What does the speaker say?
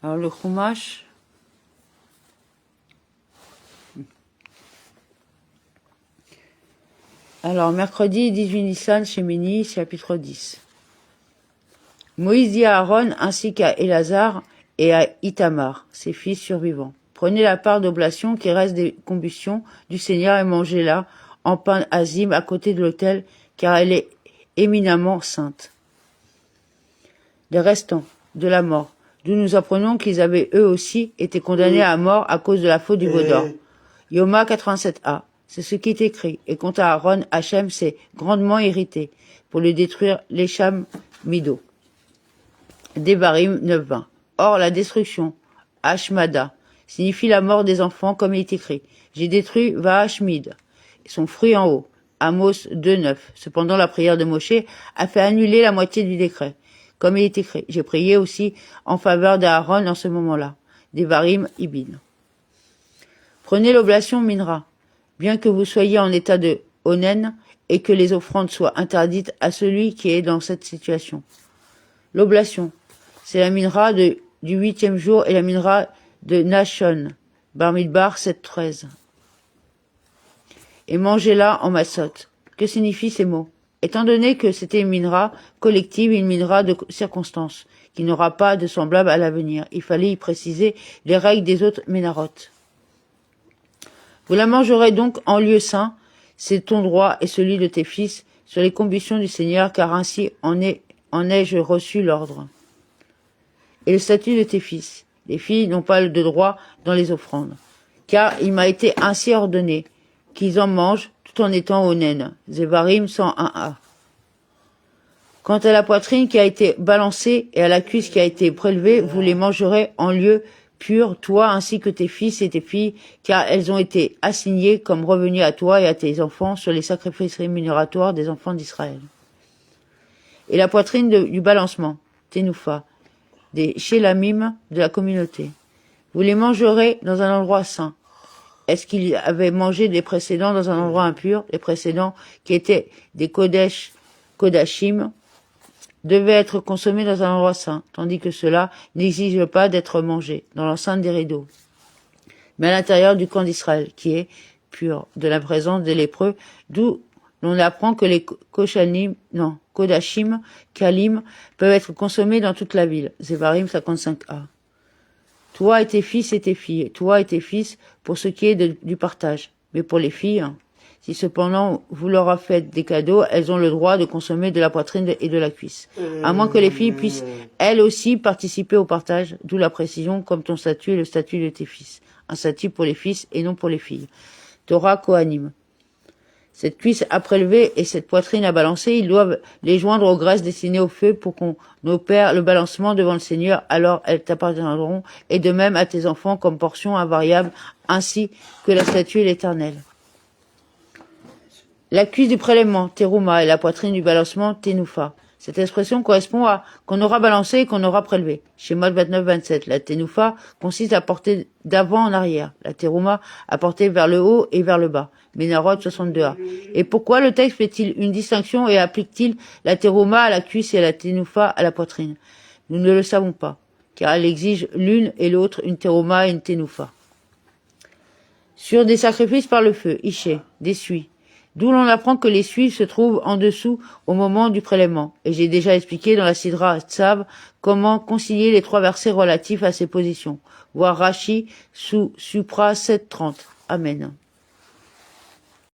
Alors le Chumash. Alors mercredi 18 Nissan, Shemini, chapitre 10. Moïse dit à Aaron ainsi qu'à Élazar et à Itamar, ses fils survivants. Prenez la part d'oblation qui reste des combustions du Seigneur et mangez-la en pain azim à côté de l'autel, car elle est éminemment sainte. Les restants de la mort, d'où nous apprenons qu'ils avaient eux aussi été condamnés à mort à cause de la faute du veau d'or. Yoma 87a, c'est ce qui est écrit, et quant à Aaron, Hachem s'est grandement irrité pour le détruire l'Écham Mido. Devarim 9.20. Or, la destruction, Hashmada, signifie la mort des enfants comme il est écrit. J'ai détruit Vahashmid, son fruit en haut. Amos 2.9. Cependant, la prière de Moshe a fait annuler la moitié du décret. Comme il est écrit, j'ai prié aussi en faveur d'Aaron en ce moment-là. Devarim Ibn. Prenez l'oblation Minra, bien que vous soyez en état de onen et que les offrandes soient interdites à celui qui est dans cette situation. L'oblation, c'est la minra du 8e jour et la minra de Nashon, Bamidbar 7.13. Et mangez-la en matzot. Que signifient ces mots? Étant donné que c'était une minra collective et une minra de circonstance, qui n'aura pas de semblable à l'avenir, il fallait y préciser les règles des autres ménarotes. Vous la mangerez donc en lieu saint, c'est ton droit et celui de tes fils, sur les combustions du Seigneur, car ainsi en ai-je reçu l'ordre. Et le statut de tes fils. Les filles n'ont pas de droit dans les offrandes, car il m'a été ainsi ordonné qu'ils en mangent tout en étant onen. Zevarim 101a. Quant à la poitrine qui a été balancée et à la cuisse qui a été prélevée, vous les mangerez en lieu pur, toi ainsi que tes fils et tes filles, car elles ont été assignées comme revenues à toi et à tes enfants sur les sacrifices rémunératoire des enfants d'Israël. Et la poitrine du balancement, Tenoufa, des Shélamim de la communauté. Vous les mangerez dans un endroit saint. Est-ce qu'ils avaient mangé les précédents dans un endroit impur? Les précédents, qui étaient des Kodashim, devaient être consommés dans un endroit saint, tandis que cela n'exige pas d'être mangé dans l'enceinte des rideaux, mais à l'intérieur du camp d'Israël, qui est pur de la présence des lépreux, d'où l'on apprend que les Kodashim, Kalim, peuvent être consommés dans toute la ville. Zevarim 55a. Toi et tes fils et tes filles, toi et tes fils, pour ce qui est du partage. Mais pour les filles, si cependant vous leur faites des cadeaux, elles ont le droit de consommer de la poitrine et de la cuisse. À moins que les filles puissent, elles aussi, participer au partage, d'où la précision, comme ton statut et le statut de tes fils. Un statut pour les fils et non pour les filles. Torah Kohanim. Cette cuisse à prélever et cette poitrine à balancer, ils doivent les joindre aux graisses destinées au feu pour qu'on opère le balancement devant le Seigneur, alors elles t'appartiendront, et de même à tes enfants comme portion invariable, ainsi que la statue et l'Éternel. La cuisse du prélèvement, Terouma, et la poitrine du balancement, Tenoufa. Cette expression correspond à qu'on aura balancé et qu'on aura prélevé. Schéma 29-27. La Tenoufa consiste à porter d'avant en arrière. La Terouma à porter vers le haut et vers le bas. Ménarot 62a. Et pourquoi le texte fait-il une distinction et applique-t-il la Terouma à la cuisse et la Tenoufa à la poitrine? Nous ne le savons pas, car elle exige l'une et l'autre une Terouma et une Tenoufa. Sur des sacrifices par le feu, Iché, des suies. D'où l'on apprend que les suies se trouvent en dessous au moment du prélèvement. Et j'ai déjà expliqué dans la Sidra Tzav comment concilier les 3 versets relatifs à ces positions. Voir Rashi sous Supra 7.30. Amen.